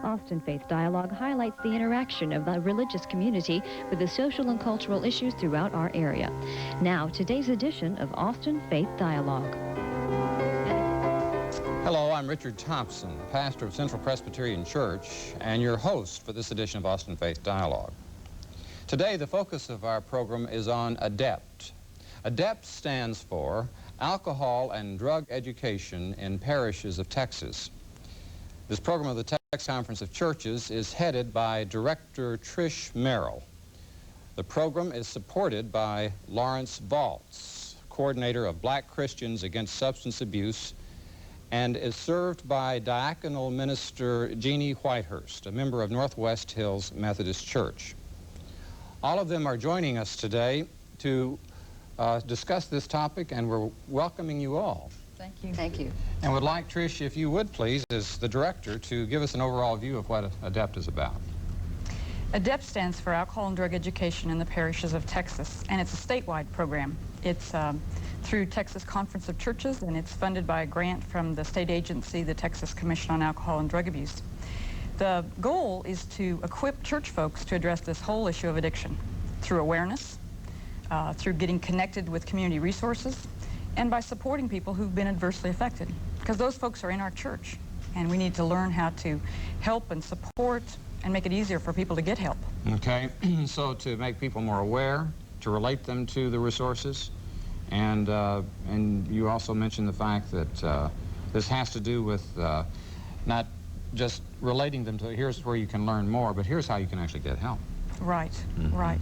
Austin Faith Dialogue highlights the interaction of the religious community with the social and cultural issues throughout our area. Now, today's edition of Austin Faith Dialogue. Hello, I'm Richard Thompson, pastor of Central Presbyterian Church, and your host for this edition of Austin Faith Dialogue. Today, the focus of our program is on ADEPT. ADEPT stands for Alcohol and Drug Education in Parishes of Texas. This program of the Texas Conference of Churches is headed by Director Trish Merrill. The program is supported by Lawrence Baltz, coordinator of Black Christians Against Substance Abuse, and is served by Diaconal Minister Jeannie Whitehurst, a member of Northwest Hills Methodist Church. All of them are joining us today to discuss this topic, and we're welcoming you all. Thank you. Thank you. And would like, Trish, if you would please, as the director, to give us an overall view of what ADEPT is about. ADEPT stands for Alcohol and Drug Education in the Parishes of Texas, and it's a statewide program. It's through Texas Conference of Churches, and it's funded by a grant from the state agency, the Texas Commission on Alcohol and Drug Abuse. The goal is to equip church folks to address this whole issue of addiction through awareness, through getting connected with community resources, and by supporting people who've been adversely affected, because those folks are in our church, and we need to learn how to help and support and make it easier for people to get help. Okay, so to make people more aware, to relate them to the resources, and you also mentioned the fact that this has to do with not just relating them to here's where you can learn more, but here's how you can actually get help. Right, right.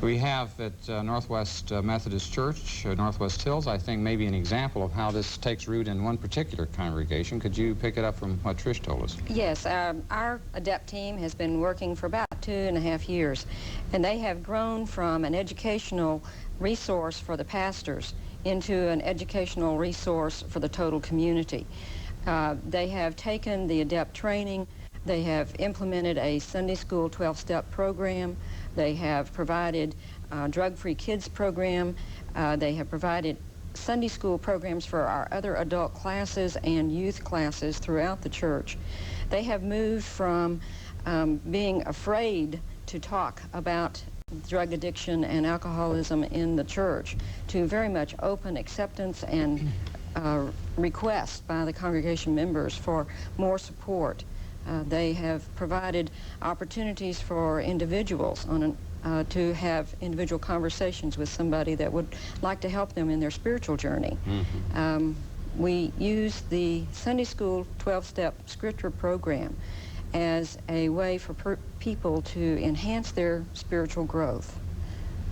We have at Northwest Methodist Church, Northwest Hills, I think maybe an example of how this takes root in one particular congregation. Could you pick it up from what Trish told us? Yes, our ADEPT team has been working for about 2.5 years, and they have grown from an educational resource for the pastors into an educational resource for the total community. They have taken the ADEPT training. They have implemented a Sunday school 12-step program. They have provided drug-free kids program. They have provided Sunday school programs for our other adult classes and youth classes throughout the church. They have moved from being afraid to talk about drug addiction and alcoholism in the church to very much open acceptance and request by the congregation members for more support. They have provided opportunities for individuals to have individual conversations with somebody that would like to help them in their spiritual journey. Mm-hmm. We use the Sunday School 12-step scripture program as a way for people to enhance their spiritual growth,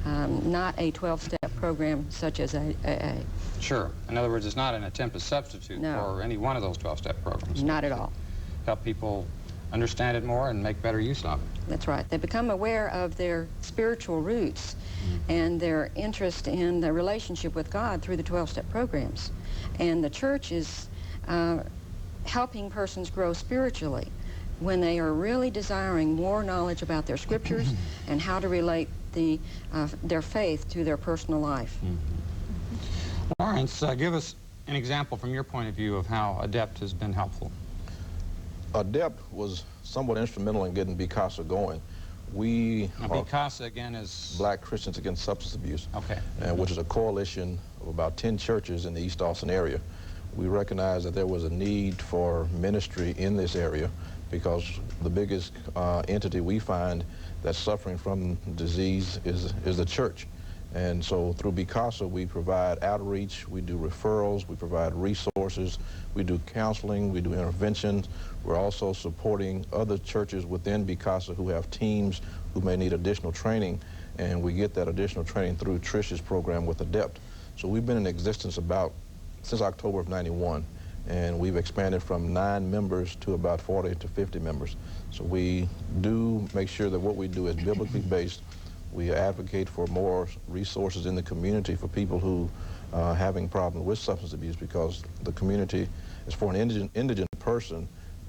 not a 12-step program such as AA. Sure. In other words, it's not an attempt to substitute for any one of those 12-step programs. Not at all. Help people understand it more and make better use of it. That's right. They become aware of their spiritual roots and their interest in the relationship with God through the 12-step programs. And the church is helping persons grow spiritually when they are really desiring more knowledge about their scriptures and how to relate their faith to their personal life. Lawrence, give us an example from your point of view of how ADEPT has been helpful. ADEPT was somewhat instrumental in getting BCASA going. BCASA, again, is Black Christians Against Substance Abuse, okay, which is a coalition of about 10 churches in the East Austin area. We recognized that there was a need for ministry in this area because the biggest entity we find that's suffering from disease is the church. And so through BCASA, we provide outreach, we do referrals, we provide resources, we do counseling, we do interventions. We're also supporting other churches within BCASA who have teams who may need additional training, and we get that additional training through Trish's program with ADEPT. So we've been in existence since October of '91, and we've expanded from 9 members to about 40 to 50 members. So we do make sure that what we do is biblically based. We advocate for more resources in the community for people who are having problems with substance abuse, because the community, as for an indigent person,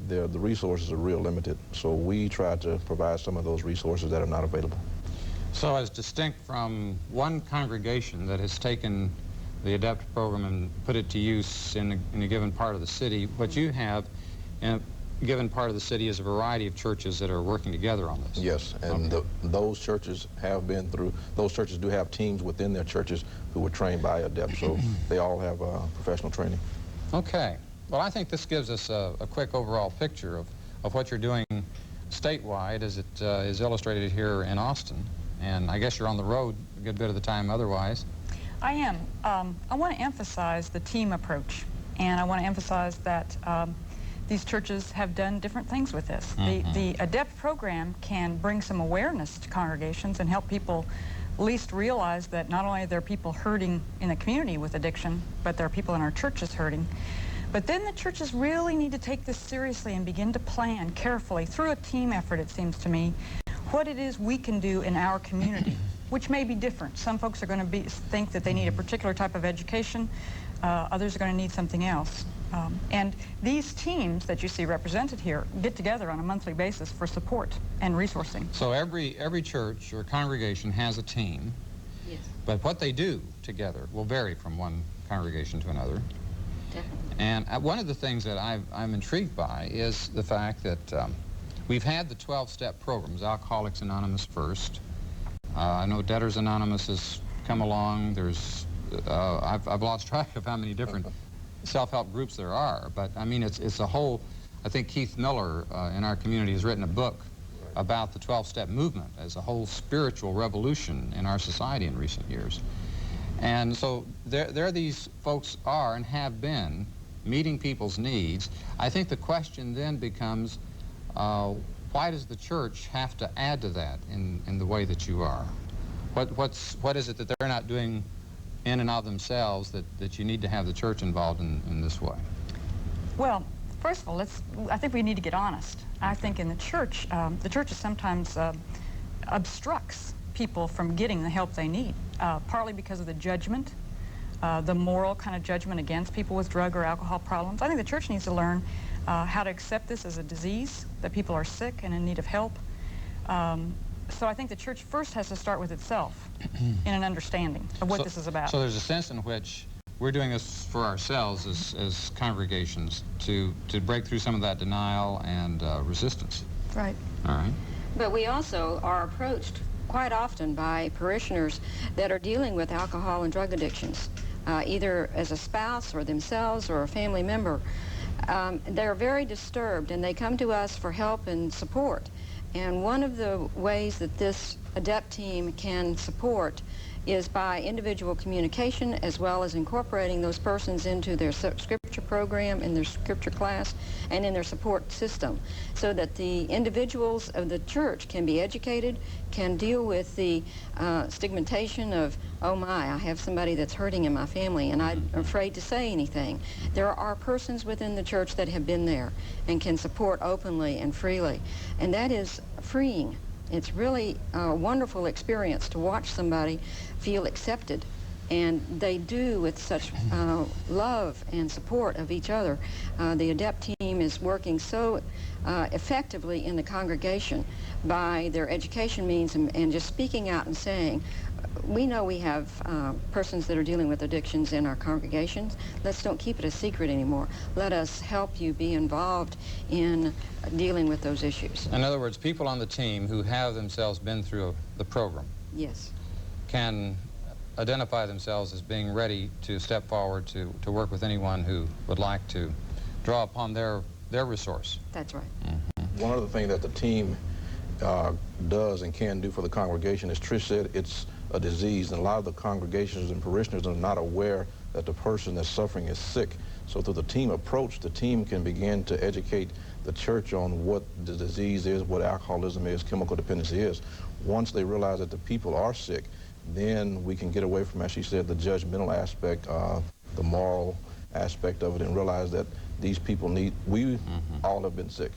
the resources are real limited. So we try to provide some of those resources that are not available. So as distinct from one congregation that has taken the ADEPT program and put it to use in a given part of the city, what you have given part of the city is a variety of churches that are working together on this. Yes, and Okay. those churches those churches do have teams within their churches who were trained by ADEPT, so they all have professional training. Okay. Well, I think this gives us a quick overall picture of what you're doing statewide as it is illustrated here in Austin. And I guess you're on the road a good bit of the time otherwise. I am. I want to emphasize the team approach, and I want to emphasize that these churches have done different things with this. The ADEPT program can bring some awareness to congregations and help people at least realize that not only are there people hurting in the community with addiction, but there are people in our churches hurting. But then the churches really need to take this seriously and begin to plan carefully, through a team effort, it seems to me, what it is we can do in our community, which may be different. Some folks are going to think that they need a particular type of education. Others are going to need something else. And these teams that you see represented here get together on a monthly basis for support and resourcing. So every church or congregation has a team. Yes, But what they do together will vary from one congregation to another. definitely. And one of the things that I'm intrigued by is the fact that we've had the 12-step programs, Alcoholics Anonymous first. I know Debtors Anonymous has come along. There's, I've lost track of how many different self-help groups there are. But I mean, it's a whole, I think Keith Miller in our community has written a book about the 12-step movement as a whole spiritual revolution in our society in recent years. And so there these folks are and have been meeting people's needs. I think the question then becomes, why does the church have to add to that in the way that you are? What is it that they're not doing in and of themselves that you need to have the church involved in this way? Well, first of all, I think we need to get honest. I think in the church sometimes obstructs people from getting the help they need, partly because of the judgment, the moral kind of judgment against people with drug or alcohol problems. I think the church needs to learn how to accept this as a disease, that people are sick and in need of help. So I think the church first has to start with itself in an understanding of what this is about. So there's a sense in which we're doing this for ourselves as congregations to break through some of that denial and resistance. Right. All right. But we also are approached quite often by parishioners that are dealing with alcohol and drug addictions, either as a spouse or themselves or a family member. They're very disturbed, and they come to us for help and support. And one of the ways that this ADEPT team can support is by individual communication, as well as incorporating those persons into their scripture program, in their scripture class, and in their support system, so that the individuals of the church can be educated, can deal with the stigmatization of, oh my, I have somebody that's hurting in my family and I'm afraid to say anything. There are persons within the church that have been there and can support openly and freely, and that is freeing. It's really a wonderful experience to watch somebody feel accepted, and they do with such love and support of each other. The ADEPT team is working so effectively in the congregation by their education means and just speaking out and saying, we know we have persons that are dealing with addictions in our congregations. Let's don't keep it a secret anymore. Let us help you be involved in dealing with those issues. In other words, people on the team who have themselves been through the program Yes. can identify themselves as being ready to step forward to work with anyone who would like to draw upon their resource. That's right. One other thing that the team does and can do for the congregation, as Trish said, it's a disease, and a lot of the congregations and parishioners are not aware that the person that's suffering is sick. So through the team approach, the team can begin to educate the church on what the disease is, what alcoholism is, chemical dependency is. Once they realize that the people are sick, then we can get away from, as she said, the judgmental aspect, the moral aspect of it, and realize that these people we all have been sick.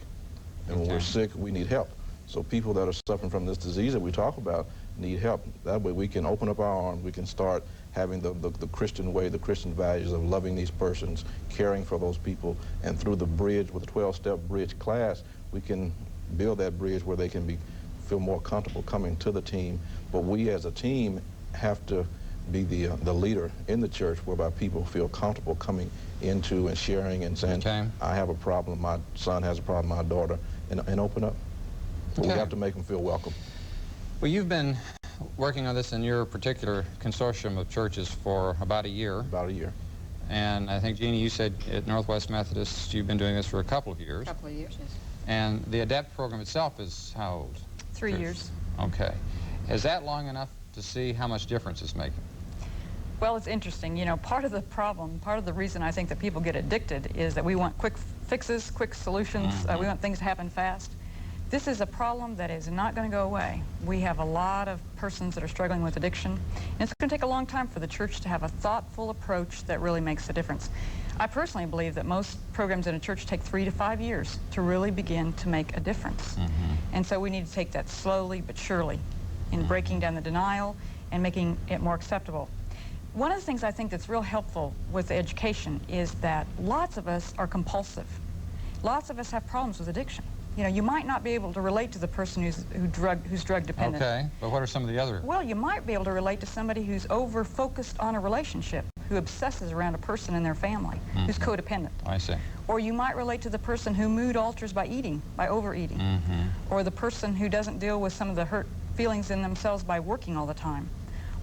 And when we're sick, we need help. So people that are suffering from this disease that we talk about need help. That way we can open up our arms, we can start having the Christian way, the Christian values of loving these persons, caring for those people, and through the bridge, with the 12-step bridge class, we can build that bridge where they can feel more comfortable coming to the team. But we as a team have to be the leader in the church whereby people feel comfortable coming into and sharing and saying, okay, I have a problem, my son has a problem, my daughter, and open up. But we have to make them feel welcome. Well, you've been working on this in your particular consortium of churches for about a year. About a year. And I think, Jeannie, you said at Northwest Methodist you've been doing this for a couple of years. A couple of years, yes. And the ADEPT program itself is how old? 3 years. Okay. Is that long enough to see how much difference it's making? Well, it's interesting. You know, part of the problem, part of the reason I think that people get addicted is that we want quick fixes, quick solutions. We want things to happen fast. This is a problem that is not going to go away. We have a lot of persons that are struggling with addiction, and it's going to take a long time for the church to have a thoughtful approach that really makes a difference. I personally believe that most programs in a church take 3 to 5 years to really begin to make a difference. And so we need to take that slowly but surely in breaking down the denial and making it more acceptable. One of the things I think that's real helpful with education is that lots of us are compulsive. Lots of us have problems with addiction. You know, you might not be able to relate to the person who's drug dependent. Okay, but what are some of the other? Well, you might be able to relate to somebody who's over-focused on a relationship, who obsesses around a person in their family, who's codependent. I see. Or you might relate to the person who mood alters by eating, by overeating. Or the person who doesn't deal with some of the hurt feelings in themselves by working all the time.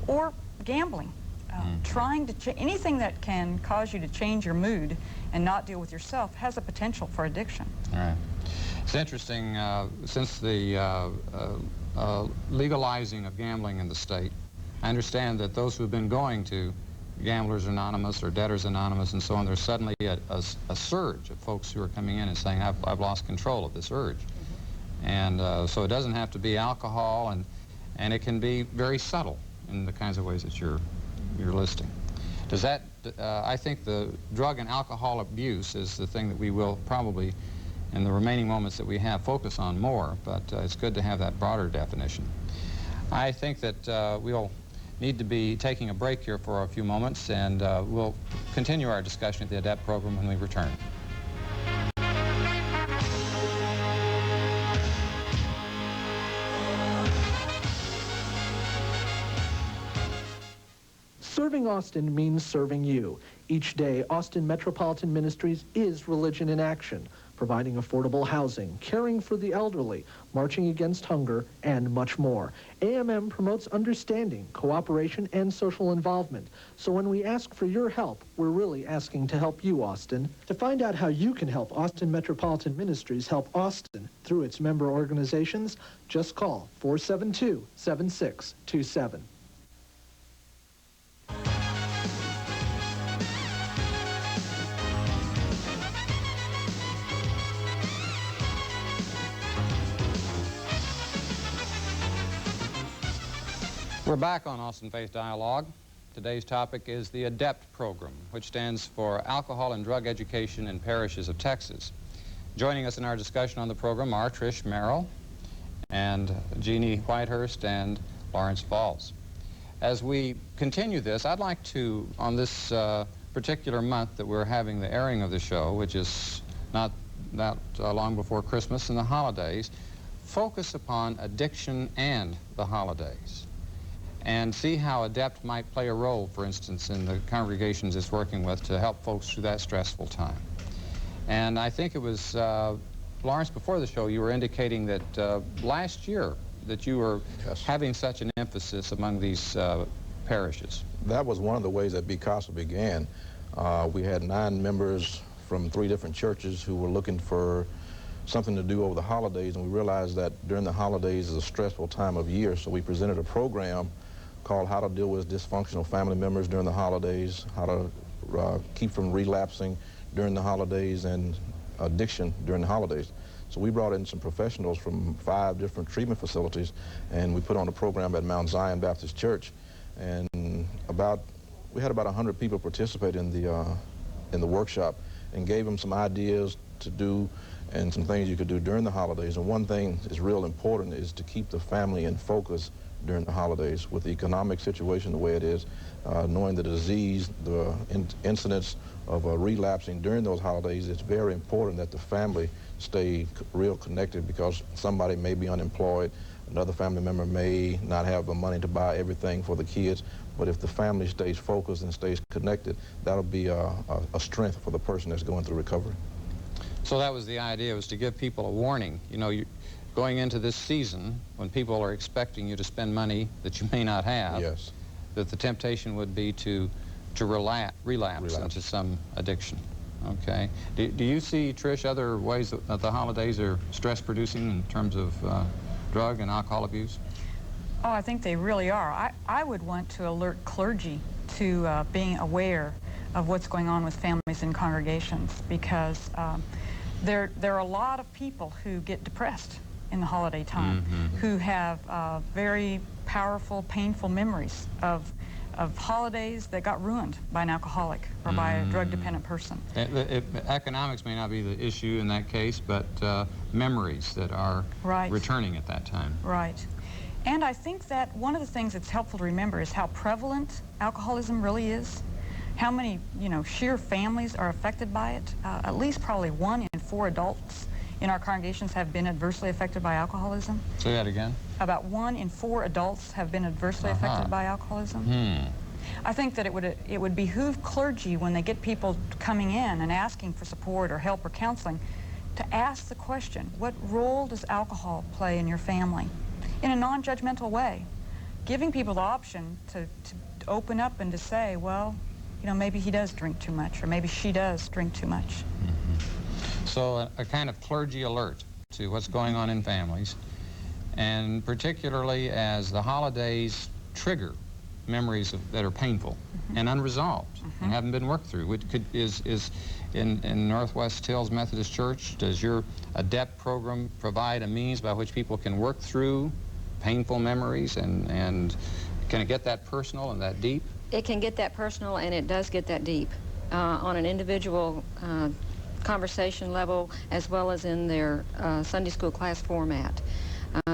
Or gambling. Trying to anything that can cause you to change your mood and not deal with yourself has a potential for addiction. All right. It's interesting, since the legalizing of gambling in the state, I understand that those who have been going to Gamblers Anonymous or Debtors Anonymous and so on, there's suddenly a surge of folks who are coming in and saying, I've lost control of this urge. And so it doesn't have to be alcohol, and it can be very subtle in the kinds of ways that you're listing. Does that, I think the drug and alcohol abuse is the thing that we will probably, in the remaining moments that we have, focus on more, but it's good to have that broader definition. I think that we'll need to be taking a break here for a few moments, and we'll continue our discussion at the ADEPT program when we return. Serving Austin means serving you. Each day, Austin Metropolitan Ministries is religion in action, providing affordable housing, caring for the elderly, marching against hunger, and much more. AMM promotes understanding, cooperation, and social involvement. So when we ask for your help, we're really asking to help you, Austin. To find out how you can help Austin Metropolitan Ministries help Austin through its member organizations, just call 472-7627. We're back on Austin Faith Dialogue. Today's topic is the ADEPT program, which stands for Alcohol and Drug Education in Parishes of Texas. Joining us in our discussion on the program are Trish Merrill and Jeannie Whitehurst and Lawrence Falls. As we continue this, I'd like to, on this particular month that we're having the airing of the show, which is not that long before Christmas and the holidays, focus upon addiction and the holidays, and see how ADEPT might play a role, for instance, in the congregations it's working with to help folks through that stressful time. And I think it was, Lawrence, before the show, you were indicating that last year that you were having such an emphasis among these parishes. That was one of the ways that BCASA began. We had 9 members from 3 different churches who were looking for something to do over the holidays, and we realized that during the holidays is a stressful time of year, so we presented a program called How to Deal with Dysfunctional Family Members During the Holidays, how to keep from relapsing during the holidays, and addiction during the holidays. So we brought in some professionals from 5 different treatment facilities, and we put on a program at Mount Zion Baptist Church, and we had about 100 people participate in the workshop, and gave them some ideas to do and some things you could do during the holidays. And one thing is real important is to keep the family in focus during the holidays. With the economic situation the way it is, knowing the disease, the incidence of relapsing during those holidays, it's very important that the family stay real connected, because somebody may be unemployed, another family member may not have the money to buy everything for the kids, but if the family stays focused and stays connected, that'll be a strength for the person that's going through recovery. So that was the idea, was to give people a warning. You know, going into this season, when people are expecting you to spend money that you may not have, Yes. that the temptation would be to relapse into some addiction. Okay. Do you see, Trish, other ways that the holidays are stress-producing in terms of drug and alcohol abuse? Oh, I think they really are. I would want to alert clergy to being aware of what's going on with families and congregations, because there are a lot of people who get depressed in the holiday time, who have very powerful, painful memories of holidays that got ruined by an alcoholic or by a drug-dependent person. Economics may not be the issue in that case, but memories that are returning at that time. Right. And I think that one of the things that's helpful to remember is how prevalent alcoholism really is. How many, sheer families are affected by it. At least probably 1 in 4 adults in our congregations have been adversely affected by alcoholism. Say that again? About 1 in 4 adults have been adversely affected by alcoholism. I think that it would behoove clergy, when they get people coming in and asking for support or help or counseling, to ask the question, what role does alcohol play in your family? In a non-judgmental way, giving people the option to open up and to say, well, maybe he does drink too much, or maybe she does drink too much. So a kind of clergy alert to what's going on in families, and particularly as the holidays trigger memories that are painful and unresolved and haven't been worked through. Is in Northwest Hills Methodist Church, does your ADEPT program provide a means by which people can work through painful memories, and can it get that personal and that deep? It can get that personal, and it does get that deep on an individual conversation level, as well as in their Sunday school class format.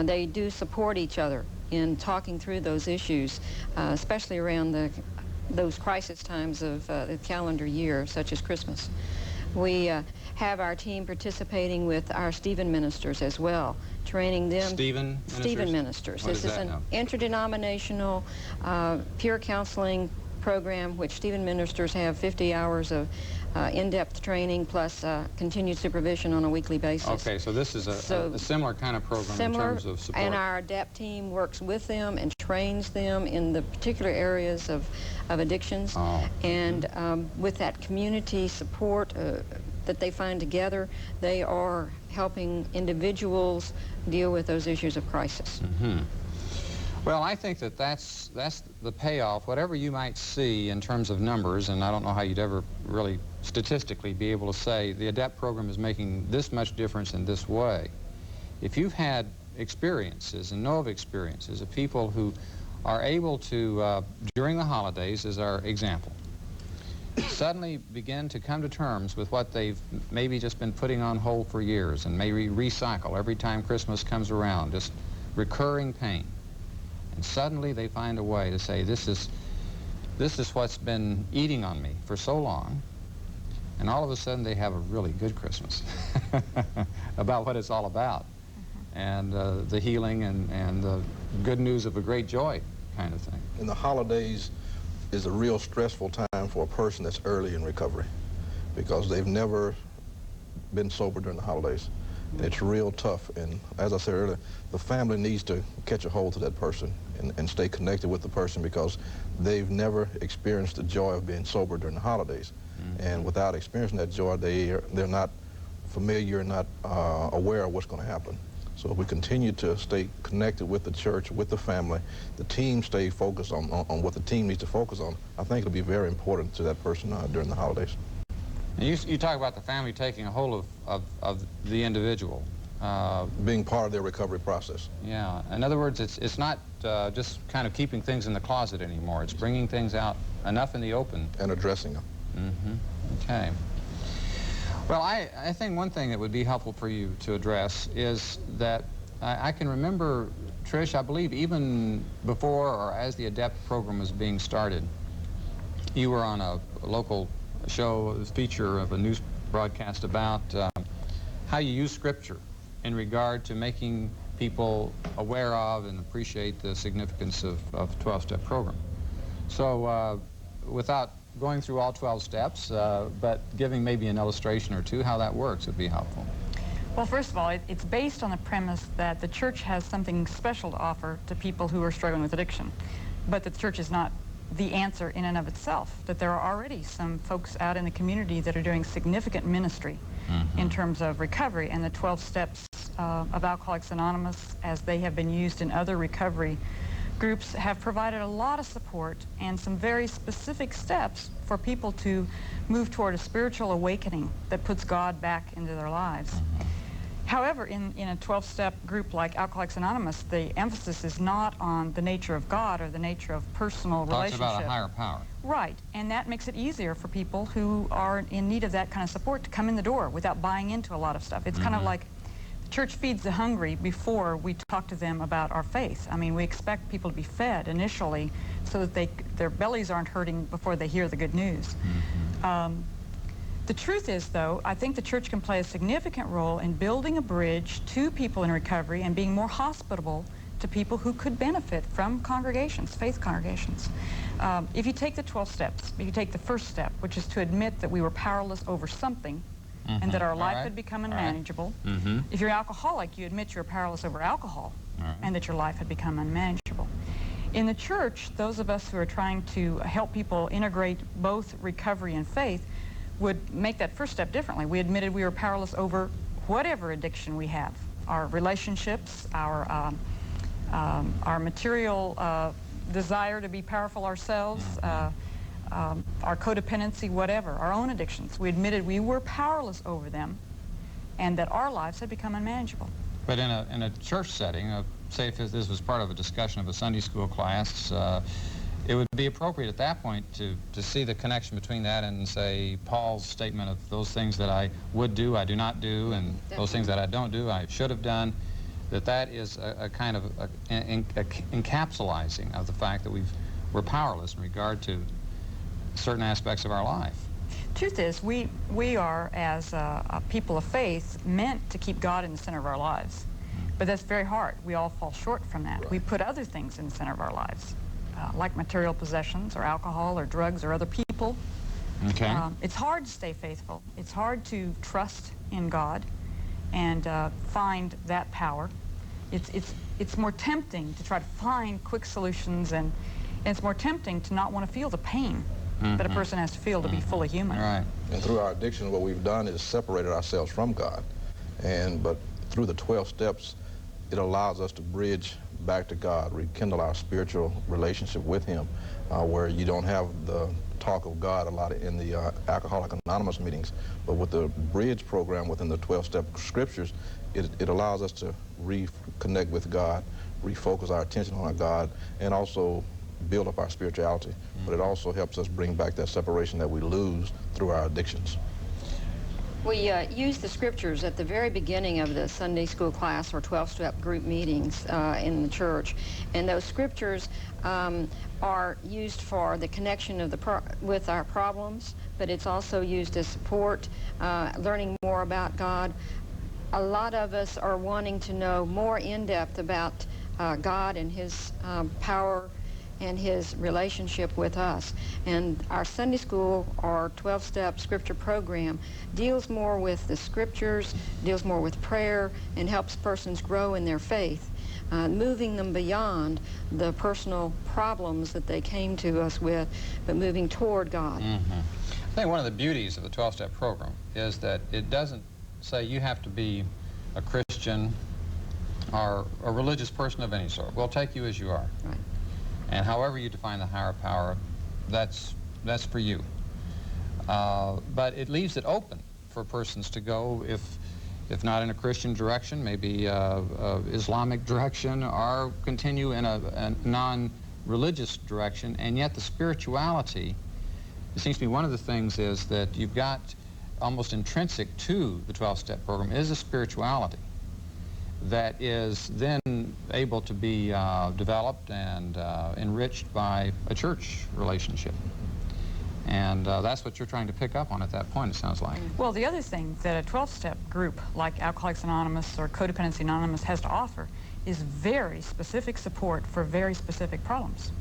They do support each other in talking through those issues, especially around those crisis times of the calendar year, such as Christmas. We have our team participating with our Stephen ministers as well, training them. Stephen ministers. What this is an now? Interdenominational peer counseling program, which Stephen ministers have 50 hours of in-depth training plus continued supervision on a weekly basis. Okay, so this is a similar kind of program in terms of support. And our ADEPT team works with them and trains them in the particular areas of addictions. And with that community support that they find together, they are helping individuals deal with those issues of crisis. Well, I think that's the payoff. Whatever you might see in terms of numbers, and I don't know how you'd ever really statistically be able to say the ADEPT program is making this much difference in this way. If you've had experiences and know of experiences of people who are able to, during the holidays, as our example, suddenly begin to come to terms with what they've maybe just been putting on hold for years, and maybe recycle every time Christmas comes around, just recurring pain. And suddenly they find a way to say, this is what's been eating on me for so long, and all of a sudden they have a really good Christmas about what it's all about, and the healing and the good news of a great joy kind of thing. In the holidays is a real stressful time for a person that's early in recovery, because they've never been sober during the holidays. And it's real tough, and as I said earlier, the family needs to catch a hold of that person and stay connected with the person, because they've never experienced the joy of being sober during the holidays. And without experiencing that joy, they're not familiar, not aware of what's going to happen. So if we continue to stay connected with the church, with the family, the team stay focused on what the team needs to focus on, I think it'll be very important to that person during the holidays. And you talk about the family taking a hold of the individual. Being part of their recovery process. Yeah. In other words, it's not just kind of keeping things in the closet anymore. It's bringing things out enough in the open. And addressing them. Okay. Well, I think one thing that would be helpful for you to address is that I can remember, Trish, I believe even before or as the ADEPT program was being started, you were on a local show, a feature of a news broadcast about how you use Scripture in regard to making people aware of and appreciate the significance of the 12-step program. So without going through all 12 steps, but giving maybe an illustration or two how that works would be helpful. Well, first of all, it's based on the premise that the church has something special to offer to people who are struggling with addiction, but that the church is not the answer in and of itself, that there are already some folks out in the community that are doing significant ministry in terms of recovery, and the 12 steps of Alcoholics Anonymous, as they have been used in other recovery groups, have provided a lot of support and some very specific steps for people to move toward a spiritual awakening that puts God back into their lives. However, in a 12-step group like Alcoholics Anonymous, the emphasis is not on the nature of God or the nature of personal relationship. Talks about a higher power. Right, and that makes it easier for people who are in need of that kind of support to come in the door without buying into a lot of stuff. It's kind of like the church feeds the hungry before we talk to them about our faith. I mean, we expect people to be fed initially so that their bellies aren't hurting before they hear the good news. The truth is, though, I think the church can play a significant role in building a bridge to people in recovery and being more hospitable to people who could benefit from congregations, faith congregations. If you take the 12 steps, if you take the first step, which is to admit that we were powerless over something and that our life had become unmanageable. If you're an alcoholic, you admit you're powerless over alcohol and that your life had become unmanageable. In the church, those of us who are trying to help people integrate both recovery and faith would make that first step differently. We admitted we were powerless over whatever addiction we have, our relationships, our material desire to be powerful ourselves, our codependency, whatever, our own addictions. We admitted we were powerless over them and that our lives had become unmanageable. But in a church setting, say if this was part of a discussion of a Sunday school class, it would be appropriate at that point to see the connection between that and, say, Paul's statement of those things that I would do, I do not do, and those things that I don't do, I should have done, that is a kind of encapsulizing of the fact that we're powerless in regard to certain aspects of our life. Truth is, we are, as a people of faith, meant to keep God in the center of our lives. But that's very hard. We all fall short from that. Right. We put other things in the center of our lives, like material possessions or alcohol or drugs or other people. Okay. It's hard to stay faithful. It's hard to trust in God and find that power. It's more tempting to try to find quick solutions, and it's more tempting to not want to feel the pain that a person has to feel to be fully human. Right. And through our addiction, what we've done is separated ourselves from God. But through the 12 steps, it allows us to bridge back to God, rekindle our spiritual relationship with Him, where you don't have the talk of God a lot in the Alcoholic Anonymous meetings. But with the bridge program within the 12-step scriptures, it allows us to reconnect with God, refocus our attention on God, and also build up our spirituality. But it also helps us bring back that separation that we lose through our addictions. We use the scriptures at the very beginning of the Sunday school class or 12-step group meetings in the church, and those scriptures are used for the connection of with our problems, but it's also used as support, learning more about God. A lot of us are wanting to know more in depth about God and His power and His relationship with us. And our Sunday school or 12-step scripture program deals more with the scriptures, deals more with prayer, and helps persons grow in their faith, moving them beyond the personal problems that they came to us with, but moving toward God. I think one of the beauties of the 12-step program is that it doesn't say you have to be a Christian or a religious person of any sort. We'll take you as you are. Right. And however you define the higher power, that's for you. But it leaves it open for persons to go, if not in a Christian direction, maybe Islamic direction, or continue in a non-religious direction. And yet the spirituality, it seems to me one of the things is that you've got almost intrinsic to the 12-step program is a spirituality that is then able to be developed and enriched by a church relationship. And that's what you're trying to pick up on at that point, it sounds like. Well, the other thing that a 12-step group like Alcoholics Anonymous or Codependency Anonymous has to offer is very specific support for very specific problems.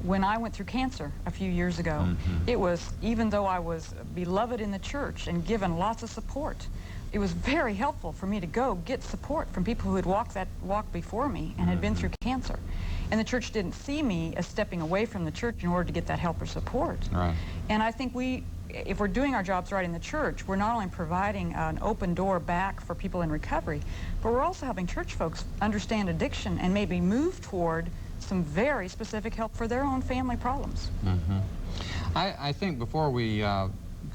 When I went through cancer a few years ago, it was, even though I was beloved in the church and given lots of support, it was very helpful for me to go get support from people who had walked that walk before me and had been through cancer. And the church didn't see me as stepping away from the church in order to get that help or support. Right. And I think if we're doing our jobs right in the church, we're not only providing an open door back for people in recovery, but we're also helping church folks understand addiction and maybe move toward some very specific help for their own family problems. I think before we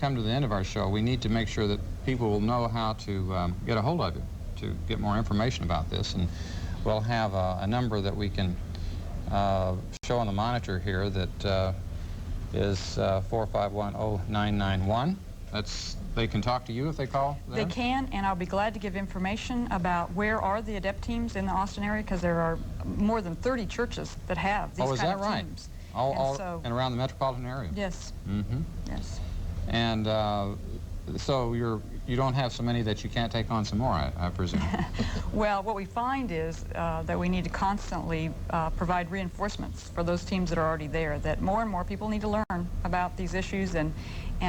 come to the end of our show, we need to make sure that people will know how to get a hold of you to get more information about this. And we'll have a number that we can show on the monitor here that is 4510991. They can talk to you if they call there? They can, and I'll be glad to give information about where are the ADEPT teams in the Austin area, because there are more than 30 churches that have these kind of teams. All and around the metropolitan area? Yes. Yes. And so you don't have so many that you can't take on some more, I presume. Well, what we find is that we need to constantly provide reinforcements for those teams that are already there, that more and more people need to learn about these issues and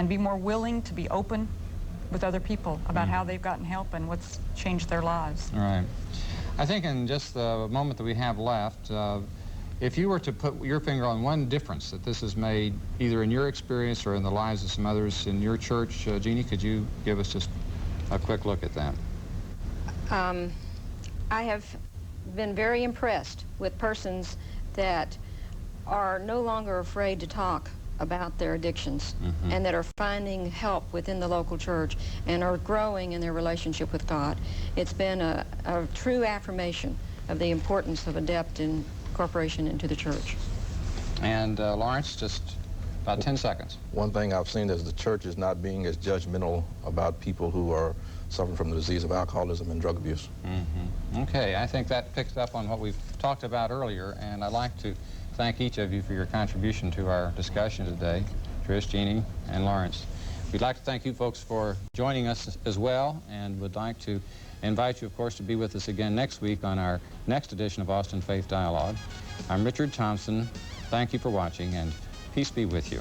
be more willing to be open with other people about how they've gotten help and what's changed their lives. All right. I think in just the moment that we have left, if you were to put your finger on one difference that this has made, either in your experience or in the lives of some others in your church, Jeannie, could you give us just a quick look at that? I have been very impressed with persons that are no longer afraid to talk about their addictions and that are finding help within the local church and are growing in their relationship with God. It's been a true affirmation of the importance of ADEPT incorporation into the church. And Lawrence, just about 10 seconds. One thing I've seen is the church is not being as judgmental about people who are suffering from the disease of alcoholism and drug abuse. Okay, I think that picks up on what we've talked about earlier, and I'd like to thank each of you for your contribution to our discussion today, Trish, Jeannie, and Lawrence. We'd like to thank you folks for joining us as well, and would like to invite you, of course, to be with us again next week on our next edition of Austin Faith Dialogue. I'm Richard Thompson. Thank you for watching, and peace be with you.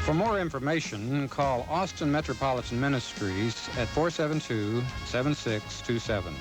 For more information, call Austin Metropolitan Ministries at 472-7627.